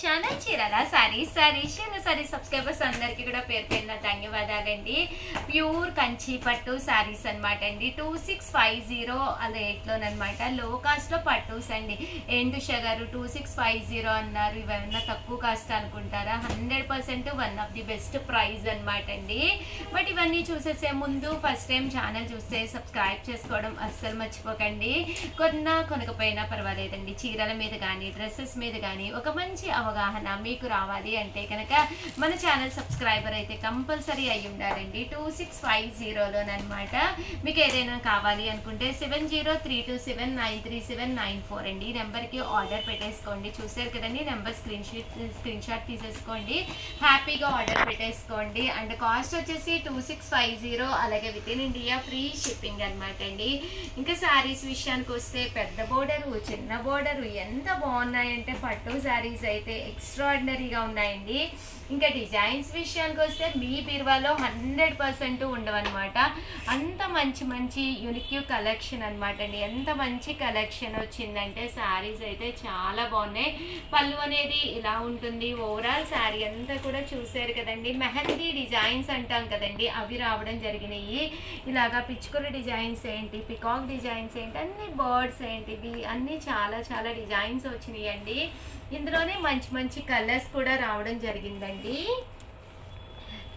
Channel Chirala saris subscribers అందరికీ కూడా పేరు పేరున ధన్యవాదాలండి. ప్యూర్ కంచి పట్టు సారీస్ అనమాట అండి. 2650 రేట్లోనమాట. లో కాస్ట్ లో పట్టూస్ అండి. ఏంటి షగారు 2650 అన్నారు, ఇవన్నా తక్కువ కాస్ట్ అనుకుంటారా? 100% one of the best price అనమాట అండి. బట్ ఇవన్నీ చూసేసే ముందు ఫస్ట్ టైం ఛానల్ చూస్తే సబ్స్క్రైబ్ చేసుకోవడం అస్సలు మర్చిపోకండి. కొనకపోయినా పర్వాలేదండి. చీరల మీద కానీ డ్రెస్సెస్ మీద కానీ ఒక మంచి అవగాహన మీకు రావాలి అంటే కనుక మన ఛానల్ సబ్స్క్రైబర్ అయితే కంపల్సరీ అయి ఉండాలండి. 2650లోనమాట. మీకు ఏదైనా కావాలి అనుకుంటే 7032793794 అండి. ఈ నెంబర్కి ఆర్డర్ పెట్టేసుకోండి. చూసారు కదండి, నెంబర్ స్క్రీన్ షాట్ తీసేసుకోండి. హ్యాపీగా ఆర్డర్ పెట్టేసుకోండి. అండ్ కాస్ట్ వచ్చేసి 2650, అలాగే with in India free shipping అనమాట అండి. ఇంకా శారీస్ విషయానికి వస్తే పెద్ద బోర్డరు చిన్న బోర్డరు ఎంత బాగున్నాయంటే పట్టు శారీస్ అయితే ఎక్స్ట్రాడినరీగా ఉన్నాయండి. ఇంకా డిజైన్స్ విషయానికి వస్తే మీ బీరువాలో 100% ఉండవన్నమాట. అంత మంచి యూనిక్ కలెక్షన్ అనమాట అండి. ఎంత మంచి కలెక్షన్ వచ్చిందంటే శారీస్ అయితే చాలా బాగున్నాయి. పళ్ళు అనేది ఇలా ఉంటుంది. ఓవరాల్ శారీ అంతా కూడా చూసారు కదండి. మెహందీ డిజైన్స్ అంటాం కదండి, అవి రావడం జరిగినాయి. ఇలాగా పిచ్చుకల డిజైన్స్ ఏంటి, పికాక్ డిజైన్స్ ఏంటి, అన్ని బర్డ్స్ ఏంటివి అన్నీ చాలా డిజైన్స్ వచ్చినాయి అండి. ఇందులోనే మంచి కలర్స్ కూడా రావడం జరిగిందండి.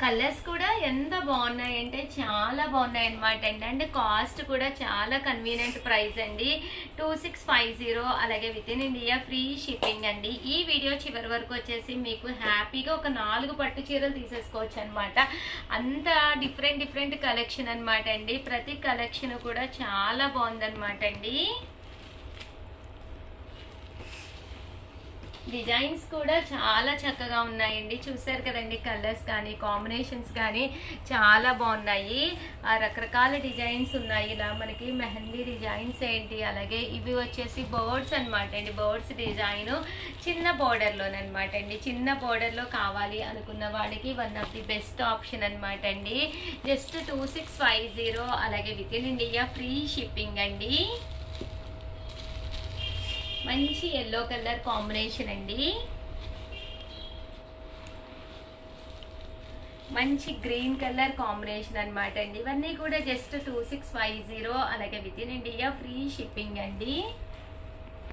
కలర్స్ కూడా ఎంత బాగున్నాయంటే చాలా బాగున్నాయి అనమాట అండి. అండ్ కాస్ట్ కూడా చాలా కన్వీనియంట్ ప్రైస్ అండి. 2650, అలాగే with in India free shipping అండి. ఈ వీడియో చివరి వరకు వచ్చేసి మీకు హ్యాపీగా ఒక 4 పట్టు చీరలు తీసేసుకోవచ్చు అనమాట. అంత డిఫరెంట్ కలెక్షన్ అనమాట అండి. ప్రతి కలెక్షన్ కూడా చాలా బాగుందనమాట అండి. డిజైన్స్ కూడా చాలా చక్కగా ఉన్నాయండి. చూసారు కదండి, కలర్స్ కానీ కాంబినేషన్స్ కానీ చాలా బాగున్నాయి. రకరకాల డిజైన్స్ ఉన్నాయి. ఇలా మనకి మెహందీ డిజైన్స్ ఏంటి, అలాగే ఇవి వచ్చేసి బర్డ్స్ అనమాట అండి. బర్డ్స్ డిజైన్ చిన్న బోర్డర్లోనమాట అండి. చిన్న బోర్డర్లో కావాలి అనుకున్న వాడికి one of the best option అనమాట అండి. జస్ట్ 2650, అలాగే with in India free shipping అండి. మంచి ఎల్లో కలర్ కాంబినేషన్ అండి. మంచి గ్రీన్ కలర్ కాంబినేషన్ అనమాట అండి. ఇవన్నీ కూడా జస్ట్ 2650, అలాగే with in India free shipping అండి.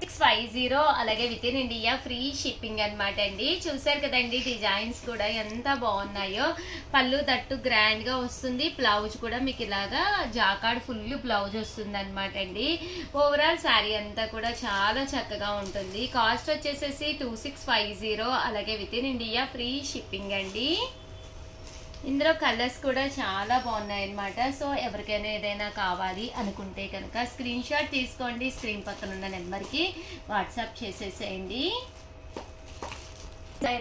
650, అలాగే with in India free shipping అనమాట అండి. చూసారు కదండి, డిజైన్స్ కూడా ఎంత బాగున్నాయో. పళ్ళు దట్టు గ్రాండ్ గా వస్తుంది. బ్లౌజ్ కూడా మీకు ఇలాగా జాకార్డ్ ఫుల్ బ్లౌజ్ వస్తుంది అనమాట అండి. ఓవరాల్ శారీ అంతా కూడా చాలా చక్కగా ఉంటుంది. కాస్ట్ వచ్చేసేసి 2650, అలాగే with in India free shipping అండి. ఇందులో కలర్స్ కూడా చాలా బాగున్నాయి అన్నమాట. సో ఎవరికైనా ఏదైనా కావాలి అనుకుంటే కనుక స్క్రీన్ షాట్ తీసుకోండి. స్క్రీన్ పక్కన ఉన్న నెంబర్కి వాట్సాప్ చేసేసేయండి.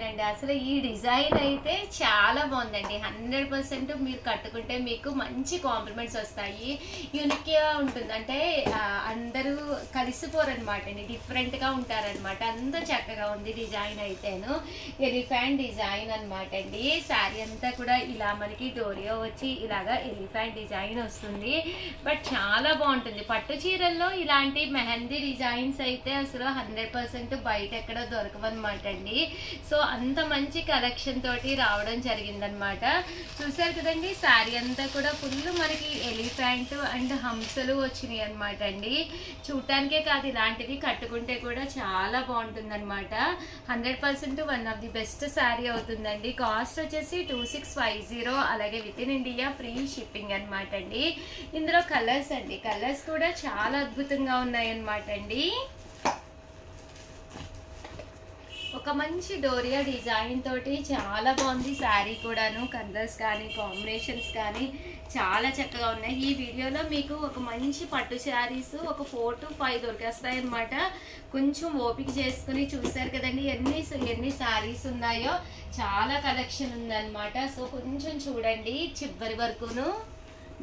అండి అసలు ఈ డిజైన్ అయితే చాలా బాగుందండి. 100% మీరు కట్టుకుంటే మీకు మంచి కాంప్లిమెంట్స్ వస్తాయి. యూనిక్గా ఉంటుంది. అంటే అందరూ కలిసిపోరనమాట అండి. డిఫరెంట్గా ఉంటారనమాట. అంత చక్కగా ఉంది డిజైన్ అయితేను. ఎలిఫెంట్ డిజైన్ అనమాట అండి. శారీ అంతా కూడా ఇలా మనకి డోరియో వచ్చి ఇలాగా ఎలిఫెంట్ డిజైన్ వస్తుంది. బట్ చాలా బాగుంటుంది. పట్టు చీరల్లో ఇలాంటి మెహందీ డిజైన్స్ అయితే అసలు 100% బయట ఎక్కడ దొరకవన్నమాట అండి. సో అంత మంచి కలెక్షన్ తోటి రావడం జరిగిందనమాట. చూసారు కదండి, శారీ అంతా కూడా ఫుల్ మనకి ఎలిఫెంట్ అండ్ హంసలు వచ్చినాయి అనమాట అండి. చూడటానికే కాదు, ఇలాంటివి కట్టుకుంటే కూడా చాలా బాగుంటుంది అనమాట. 100% one of the best sari అవుతుందండి. కాస్ట్ వచ్చేసి 2650, అలాగే with in India free shipping అనమాట అండి. ఇందులో కలర్స్ అండి, కలర్స్ కూడా చాలా అద్భుతంగా ఉన్నాయి అనమాట అండి. ఒక మంచి డోరియా డిజైన్ తోటి చాలా బాగుంది శారీ కూడాను. కలర్స్ కానీ కాంబినేషన్స్ కానీ చాలా చక్కగా ఉన్నాయి. ఈ వీడియోలో మీకు ఒక మంచి పట్టు శారీస్ ఒక 4 to 5 దొరికేస్తాయి అనమాట. కొంచెం ఓపిక చేసుకుని చూసారు కదండి ఎన్ని శారీస్ ఉన్నాయో. చాలా కలెక్షన్ ఉందన్నమాట. సో కొంచెం చూడండి చివరి వరకును.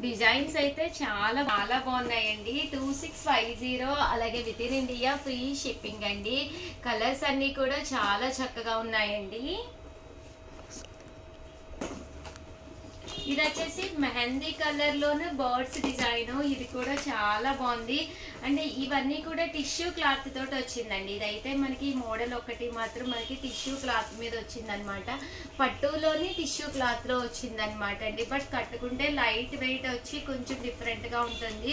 డిజైన్స్ అయితే చాలా బాగున్నాయండి. 2650, అలాగే with in India free shipping అండి. కలర్స్ అన్నీ కూడా చాలా చక్కగా ఉన్నాయండి. ఇది వచ్చేసి మెహందీ కలర్ లోనే బర్డ్స్ డిజైన్, ఇది కూడా చాలా బాగుంది. అండ్ ఇవన్నీ కూడా టిష్యూ క్లాత్ తోటి వచ్చిందండి. ఇదైతే మనకి మోడల్ ఒకటి మాత్రం మనకి టిష్యూ క్లాత్ మీద వచ్చింది అనమాట. పట్టులోని టిష్యూ క్లాత్ లో వచ్చింది అనమాట అండి. బట్ కట్టుకుంటే లైట్ వెయిట్ వచ్చి కొంచెం డిఫరెంట్ గా ఉంటుంది.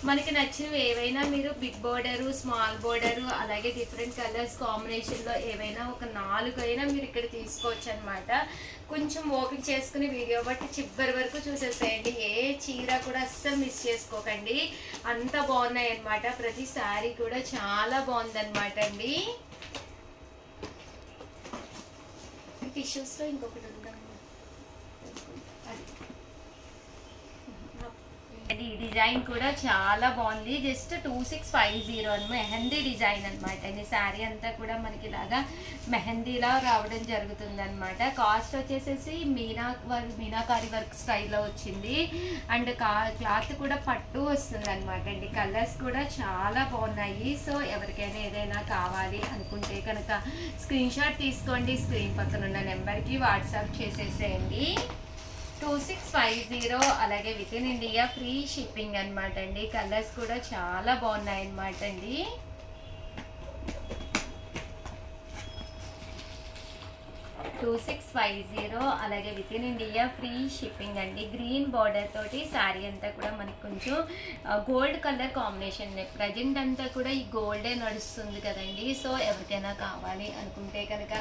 మనకి నచ్చినవి ఏవైనా మీరు బిగ్ బోర్డరు, స్మాల్ బోర్డరు, అలాగే డిఫరెంట్ కలర్స్ కాంబినేషన్ లో ఏవైనా ఒక 4 అయినా మీరు ఇక్కడ తీసుకోవచ్చు అనమాట. కొంచెం ఓపిక చేసుకుని వీడియో బట్టి చివరి వరకు చూసేసేయండి. ఏ చీర కూడా అస్సలు మిస్ చేసుకోకండి, అంత బాగున్నాయి అనమాట. ప్రతి శారీ కూడా చాలా బాగుందన్నమాట అండి. టిష్యూస్ లో ఇంకొకటి ఉందా, ఈ డిజైన్ కూడా చాలా బాగుంది. జస్ట్ 2650 అని మెహందీ డిజైన్ అనమాట. ఈ శారీ అంతా కూడా మనకి ఇలాగా మెహందీలా రావడం జరుగుతుంది అనమాట. కాస్ట్ వచ్చేసేసి మీనాకారి వర్క్ స్టైల్లో వచ్చింది. అండ్ క్లాత్ కూడా పట్టు వస్తుంది అనమాట అండి. కలర్స్ కూడా చాలా బాగున్నాయి. సో ఎవరికైనా ఏదైనా కావాలి అనుకుంటే కనుక స్క్రీన్ షాట్ తీసుకోండి, స్క్రీన్ పక్కన ఉన్న నెంబర్కి వాట్సాప్ చేసేసేయండి. 2650, అలాగే with in India free shipping అనమాట అండి. కలర్స్ కూడా చాలా బాగున్నాయి అనమాట అండి. 2650, అలాగే with in India free shipping అండి. గ్రీన్ బార్డర్ తోటి శారీ అంతా కూడా మనకి కొంచెం గోల్డ్ కలర్ కాంబినేషన్. ప్రజెంట్ అంతా కూడా ఈ గోల్డే నడుస్తుంది కదండి. సో ఎవరికైనా కావాలి అనుకుంటే కనుక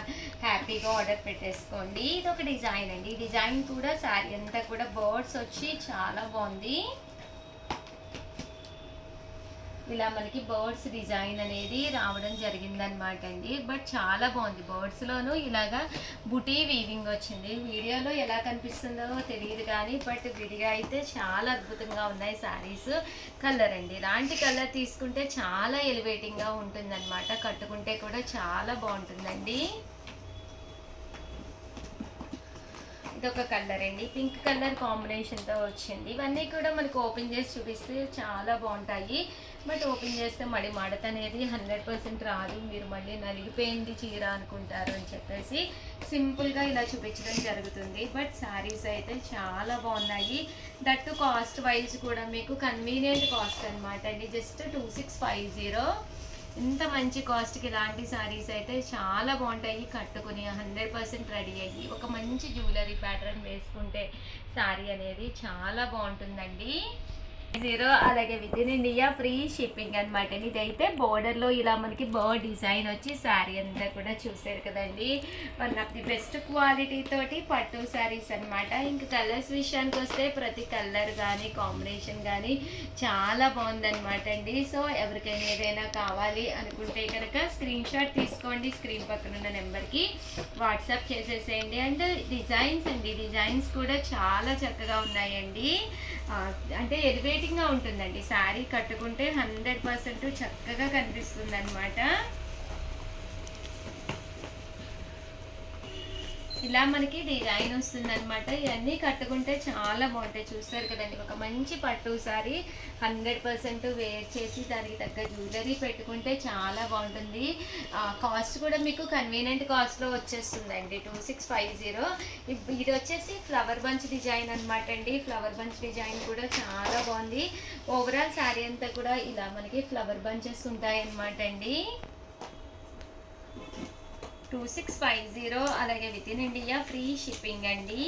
హ్యాపీగా ఆర్డర్ పెట్టేసుకోండి. ఇది ఒక డిజైన్ అండి. ఈ డిజైన్ కూడా శారీ అంతా కూడా బర్డ్స్ వచ్చి చాలా బాగుంది. ఇలా మనకి బర్డ్స్ డిజైన్ అనేది రావడం జరిగిందనమాట అండి. బట్ చాలా బాగుంది. బర్డ్స్ లోనూ ఇలాగా బుటీ వీవింగ్ వచ్చింది. వీడియోలో ఎలా కనిపిస్తుందో తెలియదు కానీ బట్ విడిగా అయితే చాలా అద్భుతంగా ఉన్నాయి శారీస్. కలర్ అండి, ఇలాంటి కలర్ తీసుకుంటే చాలా ఎలివేటింగ్ గా ఉంటుందన్నమాట. కట్టుకుంటే కూడా చాలా బాగుంటుందండి. ఇదొక కలర్ అండి, పింక్ కలర్ కాంబినేషన్ తో వచ్చింది. ఇవన్నీ కూడా మనకు ఓపెన్ చేసి చూపిస్తే చాలా బాగుంటాయి. బట్ ఓపెన్ చేస్తే మళ్ళీ మడత అనేది 100% రాదు. మీరు మళ్ళీ నలిగిపోయింది చీర అనుకుంటారు అని చెప్పేసి సింపుల్ గా ఇలా చూపించడం జరుగుతుంది. బట్ శారీస్ అయితే చాలా బాగున్నాయి. దట్టు కాస్ట్ వైజ్ కూడా మీకు కన్వీనియంట్ కాస్ట్ అనమాట అండి. జస్ట్ 2650. ఇంత మంచి కాస్ట్కి ఇలాంటి శారీస్ అయితే చాలా బాగుంటాయి. కట్టుకుని 100% రెడీ అయ్యి ఒక మంచి జ్యువెలరీ ప్యాటర్న్ వేసుకుంటే శారీ అనేది చాలా బాగుంటుందండి. 0, అలాగే with in India free shipping అనమాట. ఇదైతే బోర్డర్ లో ఇలా మనకి బర్డ్ డిజైన్ వచ్చి శారీ అంతా కూడా చూసారు కదండి. One of the best quality తోటి పట్టు శారీస్ అనమాట. ఇంకా కలర్స్ విషయానికి వస్తే ప్రతి కలర్ కానీ కాంబినేషన్ కానీ చాలా బాగుందనమాట అండి. సో ఎవరికైనా ఏదైనా కావాలి అనుకుంటే కనుక స్క్రీన్ షాట్ తీసుకోండి, స్క్రీన్ పక్కన ఉన్న నెంబర్కి వాట్సాప్ చేసేసేయండి. అండ్ డిజైన్స్ అండి, డిజైన్స్ కూడా చాలా చక్కగా ఉన్నాయండి. అంటే ఎలివేటింగ్ గా ఉంటుందండి. శారీ కట్టుకుంటే 100% చక్కగా కనిపిస్తుంది అనమాట. ఇలా మనకి డిజైన్ వస్తుంది అనమాట. ఇవన్నీ కట్టుకుంటే చాలా బాగుంటాయి. చూస్తారు కదండి, ఒక మంచి పట్టు సారీ 100% వేర్ చేసి దానికి తగ్గ జ్యువెలరీ పెట్టుకుంటే చాలా బాగుంటుంది. కాస్ట్ కూడా మీకు కన్వీనియంట్ కాస్ట్ లో వచ్చేస్తుందండి. 2650. ఇది వచ్చేసి ఫ్లవర్ బంచ్ డిజైన్ అనమాట అండి. ఫ్లవర్ బంచ్ డిజైన్ కూడా చాలా బాగుంది. ఓవరాల్ శారీ అంతా కూడా ఇలా మనకి ఫ్లవర్ బంచెస్ ఉంటాయి అనమాట అండి. 2650, అలాగే with in India free shipping అండి.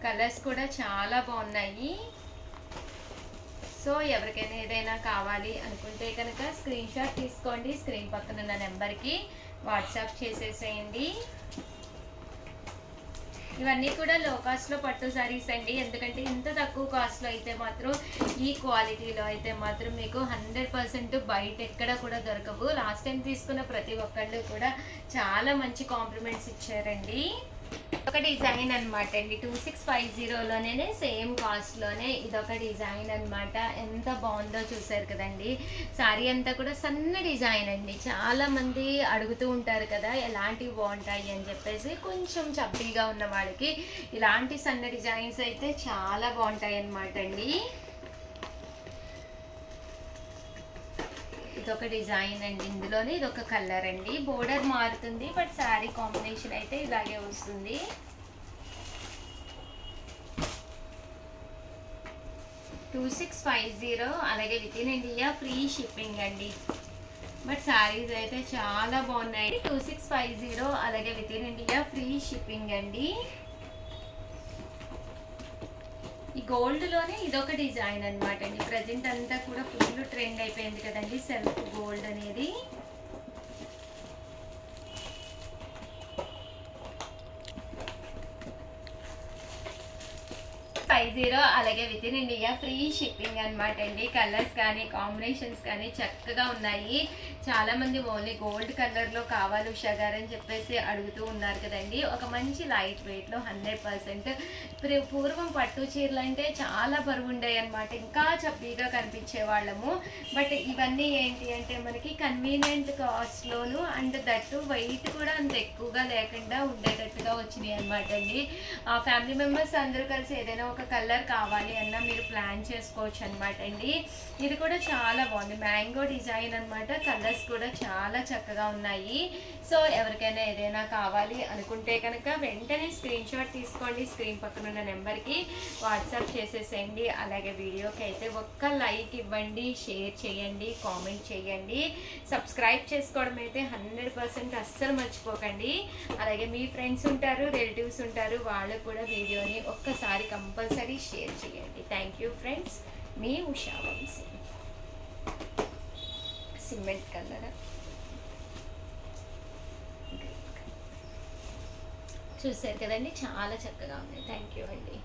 కలర్స్ కూడా చాలా బాగున్నాయి. సో ఎవరికైనా ఏదైనా కావాలి అనుకుంటే కనుక స్క్రీన్ షాట్ తీసుకోండి, స్క్రీన్ పక్కన ఉన్న నెంబర్కి వాట్సాప్ చేసేసేయండి. ఇవన్నీ కూడా లో కాస్ట్లో పట్టు సారీస్ అండి. ఎందుకంటే ఇంత తక్కువ కాస్ట్లో అయితే మాత్రం, ఈ క్వాలిటీలో అయితే మాత్రం మీకు 100% బయట ఎక్కడ కూడా దొరకవు. లాస్ట్ టైం తీసుకున్న ప్రతి ఒక్కళ్ళు కూడా చాలా మంచి కాంప్లిమెంట్స్ ఇచ్చారండి. ఒక డిజైన్ అనమాట అండి. 2650లోనే సేమ్ కాస్ట్ లోనే ఇదొక డిజైన్ అనమాట. ఎంత బాగుందో చూసారు కదండి. శారీ అంతా కూడా సన్న డిజైన్ అండి. చాలా మంది అడుగుతూ ఉంటారు కదా ఎలాంటివి బాగుంటాయి అని చెప్పేసి. కొంచెం చబ్బీగా ఉన్న వాళ్ళకి ఇలాంటి సన్న డిజైన్స్ అయితే చాలా బాగుంటాయి అనమాట అండి. ఇదొక డిజైన్ అండి, ఇందులోనే ఇదొక కలర్ అండి. బోర్డర్ మారుతుంది బట్ శారీ కాంబినేషన్ అయితే ఇలాగే వస్తుంది. $2650 అలాగే with in India free shipping అండి. బట్ శారీస్ అయితే చాలా బాగున్నాయి. 2650 అలాగే with in India free shipping అండి. ఈ గోల్డ్లోనే ఇదొక డిజైన్ అనమాట అండి. ప్రజెంట్ అంతా కూడా ఫుల్ ట్రెండ్ అయిపోయింది కదండి సెల్ఫ్ గోల్డ్ అనేది. అలాగే with in India free shipping అనమాట అండి. కలర్స్ కానీ కాంబినేషన్స్ కానీ చక్కగా ఉన్నాయి. చాలా మంది ఓన్లీ గోల్డ్ కలర్లో కావాలి ఉషా గారు అని చెప్పేసి అడుగుతూ ఉన్నారు కదండి. ఒక మంచి లైట్ వెయిట్లో 100%. పూర్వం పట్టు చీరలు అంటే చాలా బరువు ఉండేవి అనమాట, ఇంకా చప్పీగా కనిపించే వాళ్ళము. బట్ ఇవన్నీ ఏంటి అంటే మనకి కన్వీనియంట్ కాస్ట్లోను అండ్ దట్టు వెయిట్ కూడా అంత ఎక్కువగా లేకుండా ఉండేటట్టుగా వచ్చినాయి అనమాట అండి. ఫ్యామిలీ మెంబర్స్ అందరూ కలిసి ఏదైనా ఒక కలర్ కావాలి అన్నా మీరు ప్లాన్ చేసుకోవచ్చు అనమాట అండి. ఇది కూడా చాలా బాగుంది, మ్యాంగో డిజైన్ అనమాట. కలర్స్ కూడా చాలా చక్కగా ఉన్నాయి. సో ఎవరికైనా ఏదైనా కావాలి అనుకుంటే కనుక వెంటనే స్క్రీన్ షాట్ తీసుకోండి, స్క్రీన్ పక్కన ఉన్న నెంబర్కి వాట్సాప్ చేసేసేయండి. అలాగే వీడియోకి అయితే ఒక్క లైక్ ఇవ్వండి, షేర్ చేయండి, కామెంట్ చేయండి. సబ్స్క్రైబ్ చేసుకోవడం అయితే 100% అస్సలు మర్చిపోకండి. అలాగే మీ ఫ్రెండ్స్ ఉంటారు, రిలేటివ్స్ ఉంటారు, వాళ్ళకు కూడా వీడియోని ఒక్కసారి కంపల్సరీ షేర్ చేయండి. Thank you friends. మీ ఉషా వంశీ. సిమెంట్ కలర్ చూసారు కదండి, చాలా చక్కగా ఉంది. థ్యాంక్ యూ అండి.